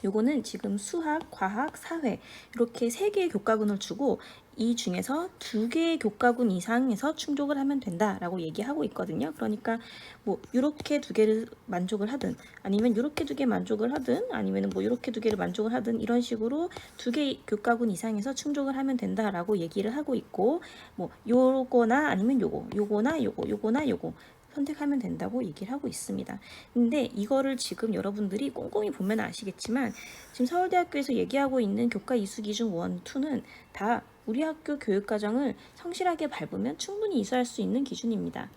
요거는 지금 수학, 과학, 사회 이렇게 3개의 교과군을 주고 이 중에서 2개의 교과군 이상에서 충족을 하면 된다라고 얘기하고 있거든요. 그러니까 뭐 이렇게 2개를 만족을 하든, 아니면 이렇게 2개 만족을 하든, 아니면 뭐 이렇게 2개를 만족을 하든, 이런 식으로 2개 교과군 이상에서 충족을 하면 된다라고 얘기를 하고 있고, 뭐 요거나 아니면 요거나 요거 선택하면 된다고 얘기를 하고 있습니다. 근데 이거를 지금 여러분들이 꼼꼼히 보면 아시겠지만 지금 서울대학교에서 얘기하고 있는 교과 이수 기준 1, 2는 다 우리 학교 교육과정을 성실하게 밟으면 충분히 이수할 수 있는 기준입니다.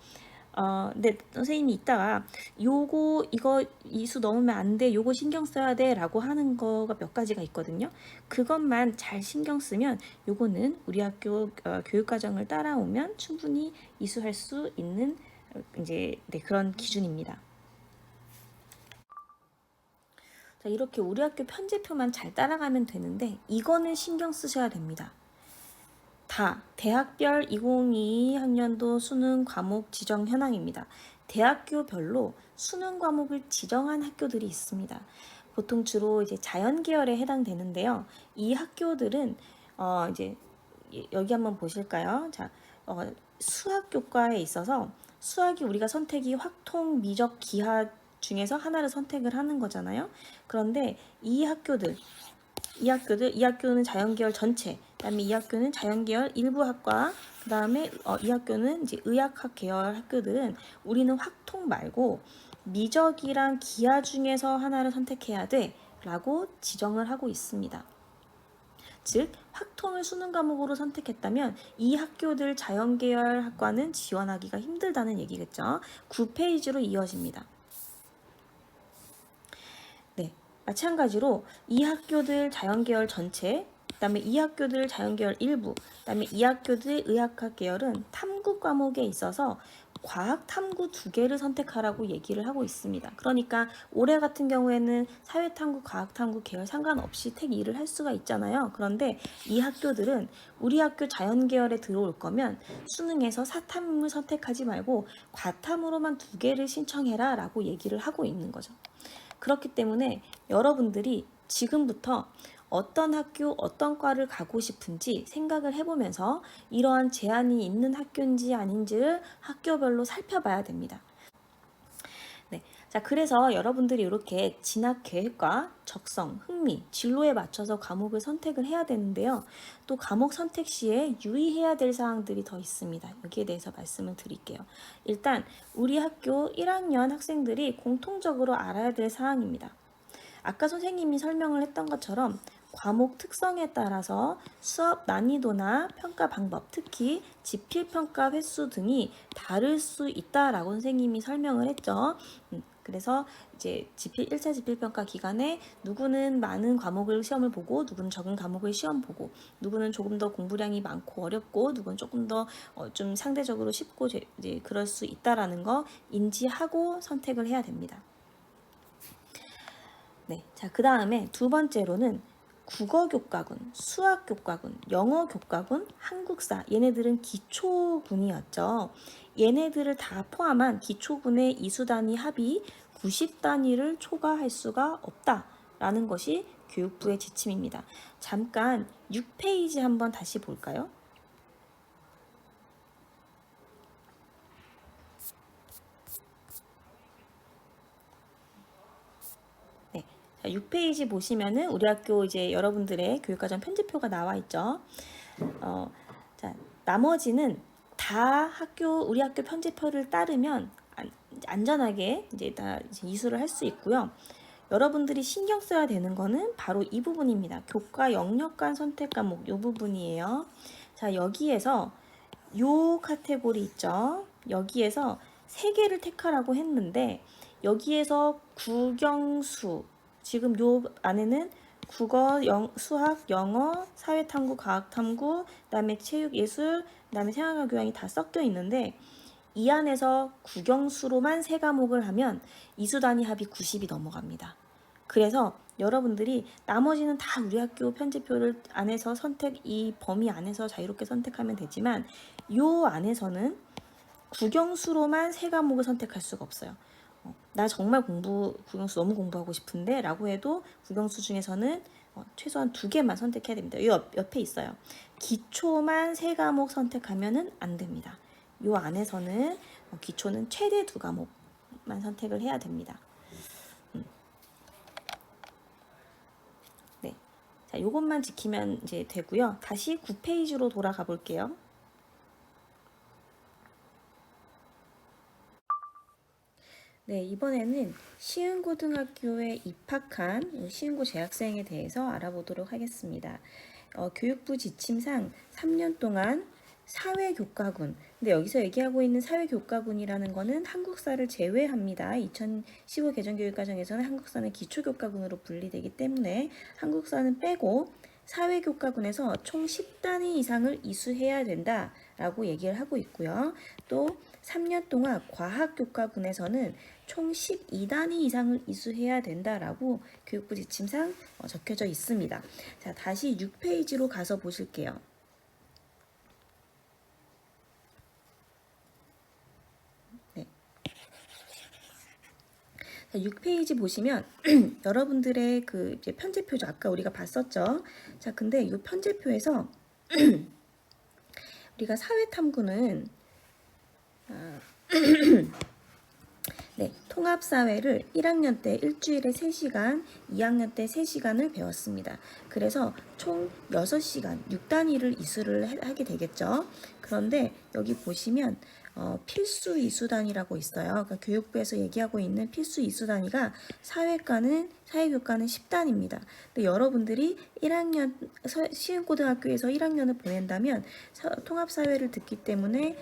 근데 선생님이 이따가 요거 이거 이수 넣으면 안 돼, 요거 신경 써야 돼 라고 하는 거가 몇 가지가 있거든요. 그것만 잘 신경 쓰면 요거는 우리 학교 교육과정을 따라오면 충분히 이수할 수 있는 이제 그런 기준입니다. 자, 이렇게 우리 학교 편제표만 잘 따라가면 되는데 이거는 신경 쓰셔야 됩니다. 다 대학별 2022학년도 수능 과목 지정 현황입니다. 대학교별로 수능 과목을 지정한 학교들이 있습니다. 보통 주로 이제 자연 계열에 해당되는데요. 이 학교들은 이제 여기 한번 보실까요? 자, 수학 교과에 있어서 수학이 우리가 선택이 확통, 미적, 기하 중에서 하나를 선택을 하는 거잖아요. 그런데 이 학교는 자연계열 전체, 그다음에 이 학교는 자연계열 일부 학과, 그다음에 이 학교는 이제 의학학 계열 학교들은 우리는 확통 말고 미적이랑 기하 중에서 하나를 선택해야 돼라고 지정을 하고 있습니다. 즉 확통을 수능 과목으로 선택했다면 이 학교들 자연계열 학과는 지원하기가 힘들다는 얘기겠죠. 9페이지로 이어집니다. 네, 마찬가지로 이 학교들 자연계열 전체, 그 다음에 이 학교들 자연계열 일부, 그 다음에 이 학교들 의학학 계열은 탐구 과목에 있어서 과학 탐구 2개를 선택하라고 얘기를 하고 있습니다. 그러니까 올해 같은 경우에는 사회 탐구, 과학 탐구 계열 상관없이 택 2를 할 수가 있잖아요. 그런데 이 학교들은 우리 학교 자연 계열에 들어올 거면 수능에서 사탐을 선택하지 말고 과탐으로만 2개를 신청해라 라고 얘기를 하고 있는 거죠. 그렇기 때문에 여러분들이 지금부터 어떤 학교, 어떤 과를 가고 싶은지 생각을 해보면서 이러한 제한이 있는 학교인지 아닌지를 학교별로 살펴봐야 됩니다. 네, 자, 그래서 여러분들이 이렇게 진학 계획과 적성, 흥미, 진로에 맞춰서 과목을 선택을 해야 되는데요. 또 과목 선택 시에 유의해야 될 사항들이 더 있습니다. 여기에 대해서 말씀을 드릴게요. 일단 우리 학교 1학년 학생들이 공통적으로 알아야 될 사항입니다. 아까 선생님이 설명을 했던 것처럼 과목 특성에 따라서 수업 난이도나 평가 방법, 특히 지필평가 횟수 등이 다를 수 있다라고 선생님이 설명을 했죠. 그래서 이제 1차 지필평가 기간에 누구는 많은 과목을 시험을 보고 누구는 적은 과목을 시험 보고 누구는 조금 더 공부량이 많고 어렵고 누구는 조금 더 좀 상대적으로 쉽고 이제 그럴 수 있다라는 거 인지하고 선택을 해야 됩니다. 네, 자, 그 다음에 두 번째로는 국어교과군, 수학교과군, 영어교과군, 한국사, 얘네들은 기초군이었죠. 얘네들을 다 포함한 기초군의 이수단위 합이 90단위를 초과할 수가 없다라는 것이 교육부의 지침입니다. 잠깐 6페이지 한번 다시 볼까요? 네, 자, 6페이지 보시면은 우리 학교 이제 여러분들의 교육과정 편집표가 나와 있죠. 자, 나머지는 다 우리 학교 편집표를 따르면 안전하게 이제 다 이수를 할 수 있고요. 여러분들이 신경 써야 되는 거는 바로 이 부분입니다. 교과 영역간 선택 과목 이 부분이에요. 자, 여기에서 요 카테고리 있죠. 여기에서 3개를 택하라고 했는데 여기에서 국영수, 지금 요 안에는 국어, 수학, 영어, 사회탐구, 과학탐구, 그다음에 체육예술, 그다음에 생활과 교양이 다 섞여 있는데 이 안에서 국영수로만 3과목을 하면 이수단위 합이 90이 넘어갑니다. 그래서 여러분들이 나머지는 다 우리 학교 편집표를 안에서 이 범위 안에서 자유롭게 선택하면 되지만 요 안에서는 국영수로만 3과목을 선택할 수가 없어요. 나 정말 국영수 너무 공부하고 싶은데 라고 해도 국영수 중에서는 최소한 2개만 선택해야 됩니다. 이 옆에 있어요. 기초만 3과목 선택하면은 안 됩니다. 이 안에서는 기초는 최대 2과목만 선택을 해야 됩니다. 네, 자, 요것만 지키면 이제 되고요. 다시 9페이지로 돌아가 볼게요. 네, 이번에는 시흥고등학교에 입학한 시흥고 재학생에 대해서 알아보도록 하겠습니다. 교육부 지침상 3년 동안 사회교과군. 근데 여기서 얘기하고 있는 사회교과군이라는 거는 한국사를 제외합니다. 2015 개정교육과정에서는 한국사는 기초교과군으로 분리되기 때문에 한국사는 빼고 사회교과군에서 총 10단위 이상을 이수해야 된다라고 얘기를 하고 있고요. 또 3년 동안 과학교과군에서는 총 12단위 이상을 이수해야 된다라고 교육부 지침상 적혀져 있습니다. 자, 다시 6페이지로 가서 보실게요. 네. 자, 6페이지 보시면 여러분들의 그 이제 편제표죠. 아까 우리가 봤었죠. 자, 근데 이 편제표에서 우리가 사회탐구는 네, 통합사회를 1학년 때 일주일에 3시간, 2학년 때 3시간을 배웠습니다. 그래서 총 6시간, 6단위를 이수를 하게 되겠죠. 그런데 여기 보시면 필수 이수단위라고 있어요. 그러니까 교육부에서 얘기하고 있는 필수 이수단위가 사회교과는 10단위입니다. 근데 여러분들이 1학년 시흥고등학교에서 1학년을 보낸다면 통합사회를 듣기 때문에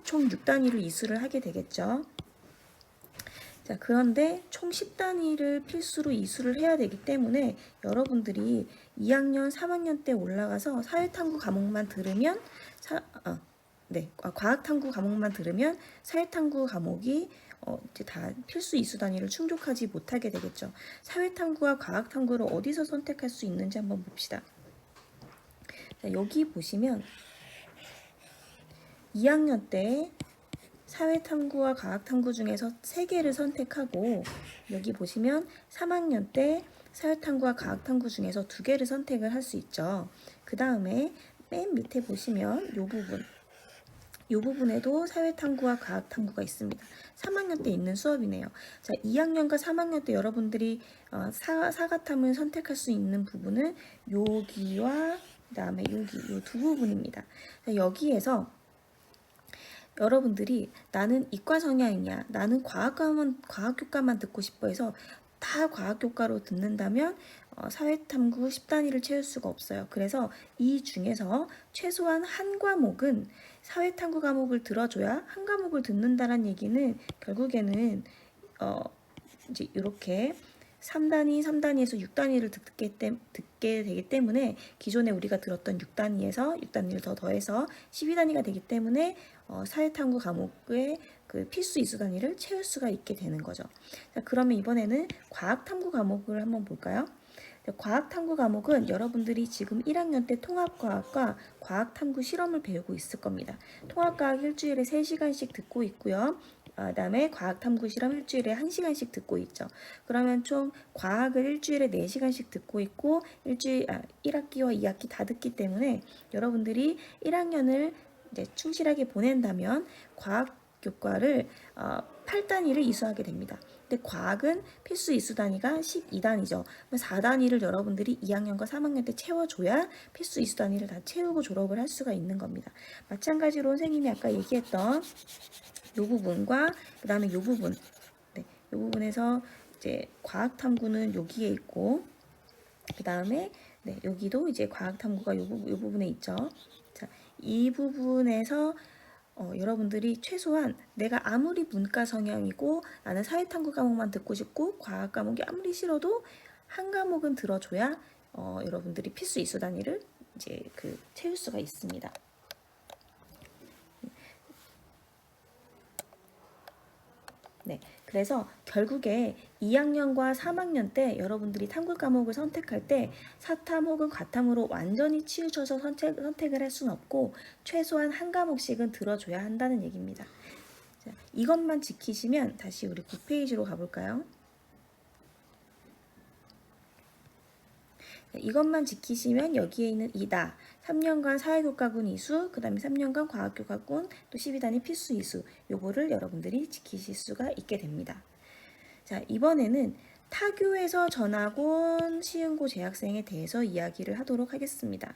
총 6단위를 이수를 하게 되겠죠. 자, 그런데 총 10단위를 필수로 이수를 해야 되기 때문에 여러분들이 2학년, 3학년 때 올라가서 사회탐구 과목만 들으면 과학탐구 과목만 들으면 사회탐구 과목이 이제 다 필수 이수 단위를 충족하지 못하게 되겠죠. 사회탐구와 과학탐구를 어디서 선택할 수 있는지 한번 봅시다. 자, 여기 보시면 2학년 때 사회탐구와 과학탐구 중에서 3개를 선택하고 여기 보시면 3학년 때 사회탐구와 과학탐구 중에서 2개를 선택을 할 수 있죠. 그 다음에 맨 밑에 보시면 이 부분에도 사회탐구와 과학탐구가 있습니다. 3학년 때 있는 수업이네요. 자, 2학년과 3학년 때 여러분들이 사과탐을 선택할 수 있는 부분은 여기와 그 다음에 여기 이 두 부분입니다. 자, 여기에서 여러분들이 나는 이과 성향이냐, 나는 과학교과만 듣고 싶어 해서 다 과학교과로 듣는다면 사회탐구 10단위를 채울 수가 없어요. 그래서 이 중에서 최소한 한 과목은 사회탐구 과목을 들어줘야 한 과목을 듣는다는 얘기는 결국에는 이제 이렇게 3단위에서 6단위를 듣게 되기 때문에 기존에 우리가 들었던 6단위를 더 더해서 12단위가 되기 때문에 사회탐구 과목의 그 필수 이수 단위를 채울 수가 있게 되는 거죠. 자, 그러면 이번에는 과학탐구 과목을 한번 볼까요? 과학탐구 과목은 여러분들이 지금 1학년 때 통합과학과 과학탐구 실험을 배우고 있을 겁니다. 통합과학 일주일에 3시간씩 듣고 있고요. 그 다음에 과학탐구 실험 일주일에 1시간씩 듣고 있죠. 그러면 총 과학을 일주일에 4시간씩 듣고 있고 1학기와 2학기 다 듣기 때문에 여러분들이 1학년을 이제 충실하게 보낸다면 과학교과를 8단위를 이수하게 됩니다. 근데 과학은 필수 이수 단위가 12단위죠. 4단위를 여러분들이 2학년과 3학년 때 채워줘야 필수 이수 단위를 다 채우고 졸업을 할 수가 있는 겁니다. 마찬가지로 선생님이 아까 얘기했던 이 부분과 그 다음에 이 부분, 이 부분에서 이제 과학탐구는 여기에 있고 그 다음에 여기도 이제 과학탐구가 이 부분에 있죠. 자, 이 부분에서 여러분들이 최소한 내가 아무리 문과 성향이고 나는 사회탐구 과목만 듣고 싶고 과학 과목이 아무리 싫어도 한 과목은 들어줘야 여러분들이 필수 이수 단위를 이제 채울 수가 있습니다. 네, 그래서 결국에 2학년과 3학년 때 여러분들이 탐구 과목을 선택할 때 사탐 혹은 과탐으로 완전히 치우쳐서 선택을 할 수는 없고 최소한 한 과목씩은 들어줘야 한다는 얘기입니다. 자, 이것만 지키시면 다시 우리 9페이지로 가볼까요? 이것만 지키시면 여기에 있는 이다. 3년간 사회교과군 이수, 그 다음에 3년간 과학교과군, 또 12단위 필수 이수, 요거를 여러분들이 지키실 수가 있게 됩니다. 자, 이번에는 타교에서 전학 온 시흥고 재학생에 대해서 이야기를 하도록 하겠습니다.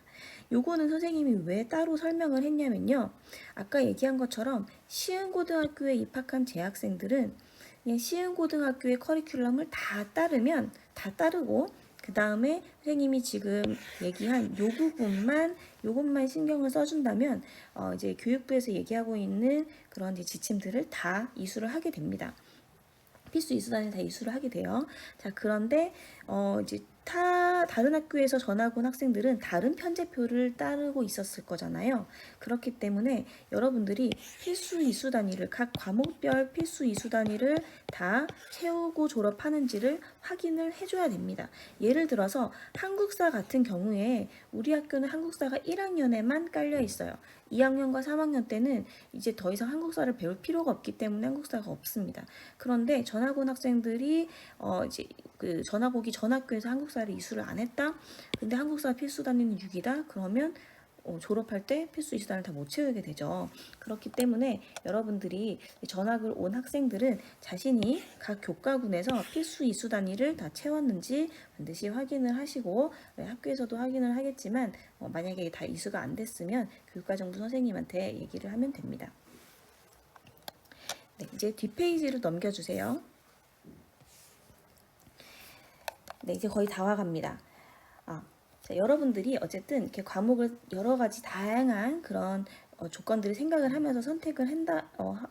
요거는 선생님이 왜 따로 설명을 했냐면요. 아까 얘기한 것처럼 시흥고등학교에 입학한 재학생들은 그냥 시흥고등학교의 커리큘럼을 다 따르고 그 다음에 선생님이 지금 얘기한 요것만 신경을 써준다면 이제 교육부에서 얘기하고 있는 그런 이제 지침들을 다 이수를 하게 됩니다. 필수 이수단을 다 이수를 하게 돼요. 자, 그런데 이제 다른 학교에서 전학 온 학생들은 다른 편제표를 따르고 있었을 거잖아요. 그렇기 때문에 여러분들이 필수 이수 단위를 각 과목별 필수 이수 단위를 다 채우고 졸업하는지를 확인을 해줘야 됩니다. 예를 들어서 한국사 같은 경우에 우리 학교는 한국사가 1학년에만 깔려 있어요. 2학년과 3학년 때는 이제 더 이상 한국사를 배울 필요가 없기 때문에 한국사가 없습니다. 그런데 전학 온 학생들이 이제 그 전학 오기 전 학교에서 한국사를 이수를 안 했다. 근데 한국사 필수 단위는 6이다. 그러면 졸업할 때 필수 이수단을 다 못 채우게 되죠. 그렇기 때문에 여러분들이 전학을 온 학생들은 자신이 각 교과군에서 필수 이수 단위를 다 채웠는지 반드시 확인을 하시고 학교에서도 확인을 하겠지만 만약에 다 이수가 안 됐으면 교육과정부 선생님한테 얘기를 하면 됩니다. 네, 이제 뒷페이지를 넘겨주세요. 네, 이제 거의 다 와갑니다. 자, 여러분들이 어쨌든 이렇게 과목을 여러 가지 다양한 그런 조건들을 생각을 하면서 선택을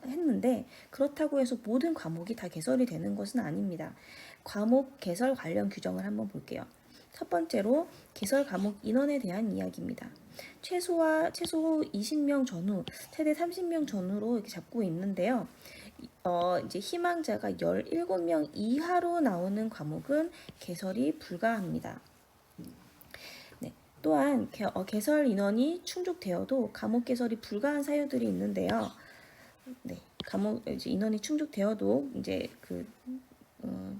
했는데 그렇다고 해서 모든 과목이 다 개설이 되는 것은 아닙니다. 과목 개설 관련 규정을 한번 볼게요. 첫 번째로 개설 과목 인원에 대한 이야기입니다. 최소 20명 전후, 최대 30명 전후로 이렇게 잡고 있는데요. 이제 희망자가 17명 이하로 나오는 과목은 개설이 불가합니다. 네, 또한 개설 인원이 충족되어도 과목 개설이 불가한 사유들이 있는데요. 네, 과목 이제 인원이 충족되어도 이제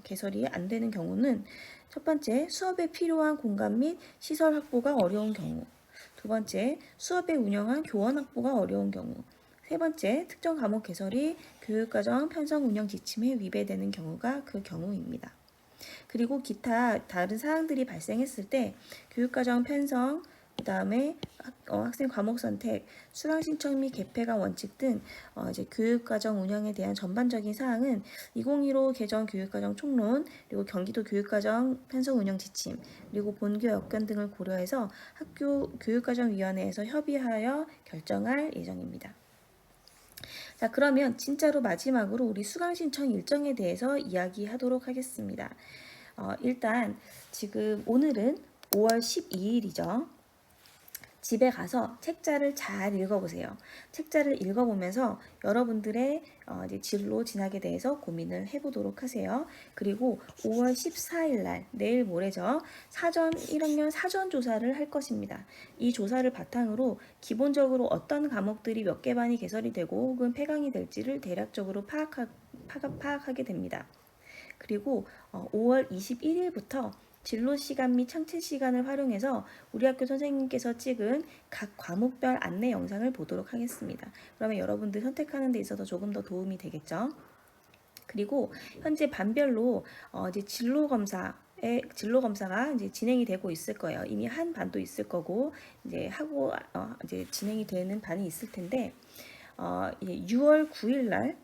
개설이 안 되는 경우는 첫 번째, 수업에 필요한 공간 및 시설 확보가 어려운 경우. 두 번째, 수업에 운영한 교원 확보가 어려운 경우. 세 번째, 특정 과목 개설이 교육과정 편성 운영 지침에 위배되는 경우가 그 경우입니다. 그리고 기타 다른 사항들이 발생했을 때 교육과정 편성, 그 다음에 학생 과목 선택, 수강 신청 및 개폐가 원칙 등 이제 교육과정 운영에 대한 전반적인 사항은 2015 개정 교육과정 총론, 그리고 경기도 교육과정 편성 운영 지침, 그리고 본교 여건 등을 고려해서 학교 교육과정위원회에서 협의하여 결정할 예정입니다. 자, 그러면 진짜로 마지막으로 우리 수강 신청 일정에 대해서 이야기하도록 하겠습니다. 일단 지금 오늘은 5월 12일이죠. 집에 가서 책자를 잘 읽어보세요. 책자를 읽어보면서 여러분들의 이제 진로 진학에 대해서 고민을 해보도록 하세요. 그리고 5월 14일 날 내일 모레죠. 1학년 사전 조사를 할 것입니다. 이 조사를 바탕으로 기본적으로 어떤 과목들이 몇 개 반이 개설이 되고 혹은 폐강이 될지를 대략적으로 파악하게 됩니다. 그리고 5월 21일부터 진로 시간 및 창체 시간을 활용해서 우리 학교 선생님께서 찍은 각 과목별 안내 영상을 보도록 하겠습니다. 그러면 여러분들 선택하는 데 있어서 조금 더 도움이 되겠죠? 그리고 현재 반별로 이제 진로 검사가 이제 진행이 되고 있을 거예요. 이미 한 반도 있을 거고 이제 이제 진행이 되는 반이 있을 텐데 이제 6월 9일 날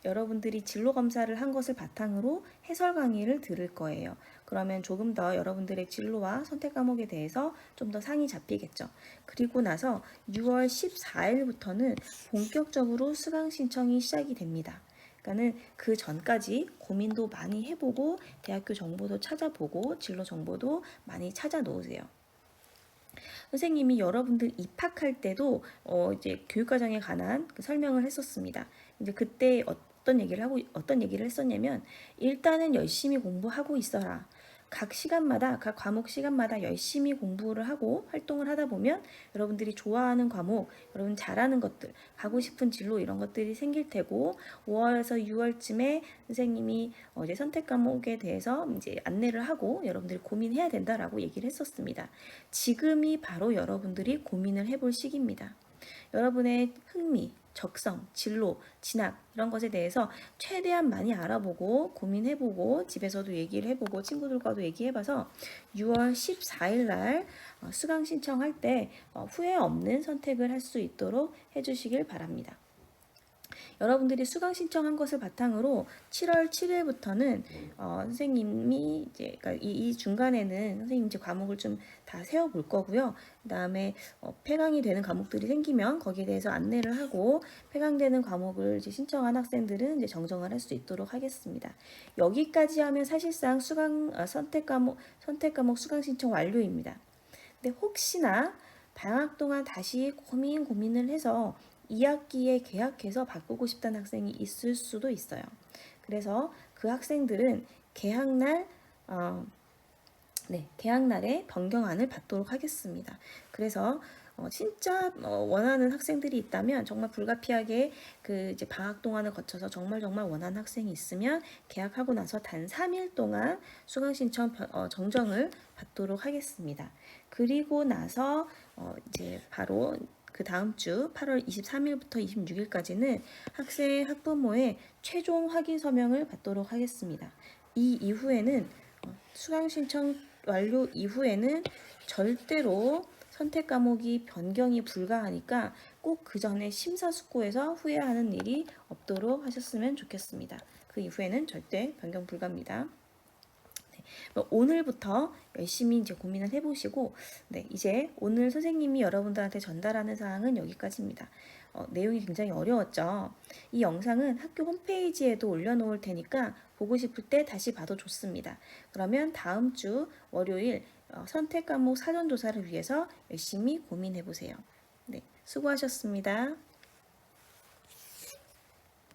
여러분들이 진로 검사를 한 것을 바탕으로 해설 강의를 들을 거예요. 그러면 조금 더 여러분들의 진로와 선택 과목에 대해서 좀 더 상이 잡히겠죠. 그리고 나서 6월 14일부터는 본격적으로 수강 신청이 시작이 됩니다. 그러니까는 그 전까지 고민도 많이 해보고 대학교 정보도 찾아보고 진로 정보도 많이 찾아 놓으세요. 선생님이 여러분들 입학할 때도 이제 교육과정에 관한 설명을 했었습니다. 이제 그때 어떤 얘기를 했었냐면 일단은 열심히 공부하고 있어라. 각 과목 시간마다 열심히 공부를 하고 활동을 하다 보면 여러분들이 좋아하는 과목, 여러분 잘하는 것들, 가고 싶은 진로 이런 것들이 생길 테고 5월에서 6월쯤에 선생님이 이제 선택 과목에 대해서 이제 안내를 하고 여러분들이 고민해야 된다라고 얘기를 했었습니다. 지금이 바로 여러분들이 고민을 해볼 시기입니다. 여러분의 흥미, 적성, 진로, 진학 이런 것에 대해서 최대한 많이 알아보고 고민해보고 집에서도 얘기를 해보고 친구들과도 얘기해봐서 6월 14일 날 수강 신청할 때 후회 없는 선택을 할 수 있도록 해주시길 바랍니다. 여러분들이 수강 신청한 것을 바탕으로 7월 7일부터는 선생님이 이제 그러니까 이 중간에는 선생님 이제 과목을 좀 다 세워 볼 거고요. 그다음에 폐강이 되는 과목들이 생기면 거기에 대해서 안내를 하고 폐강되는 과목을 이제 신청한 학생들은 이제 정정을 할 수 있도록 하겠습니다. 여기까지 하면 사실상 선택 과목 수강 신청 완료입니다. 근데 혹시나 방학 동안 다시 고민을 해서 2학기에 개학해서 바꾸고 싶다는 학생이 있을 수도 있어요. 그래서 그 학생들은 개학날에 변경안을 받도록 하겠습니다. 그래서 진짜 원하는 학생들이 있다면 정말 불가피하게 그 이제 방학 동안을 거쳐서 정말 원하는 학생이 있으면 개학하고 나서 단 3일 동안 수강 신청 정정을 받도록 하겠습니다. 그리고 나서 이제 바로 그 다음 주 8월 23일부터 26일까지는 학생 학부모의 최종 확인 서명을 받도록 하겠습니다. 이 이후에는 수강 신청 완료 이후에는 절대로 선택 과목이 변경이 불가하니까 꼭 그 전에 심사숙고해서 후회하는 일이 없도록 하셨으면 좋겠습니다. 그 이후에는 절대 변경 불가입니다. 오늘부터 열심히 이제 고민을 해보시고, 이제 오늘 선생님이 여러분들한테 전달하는 사항은 여기까지입니다. 내용이 굉장히 어려웠죠. 이 영상은 학교 홈페이지에도 올려놓을 테니까 보고 싶을 때 다시 봐도 좋습니다. 그러면 다음 주 월요일 선택 과목 사전조사를 위해서 열심히 고민해보세요. 네, 수고하셨습니다.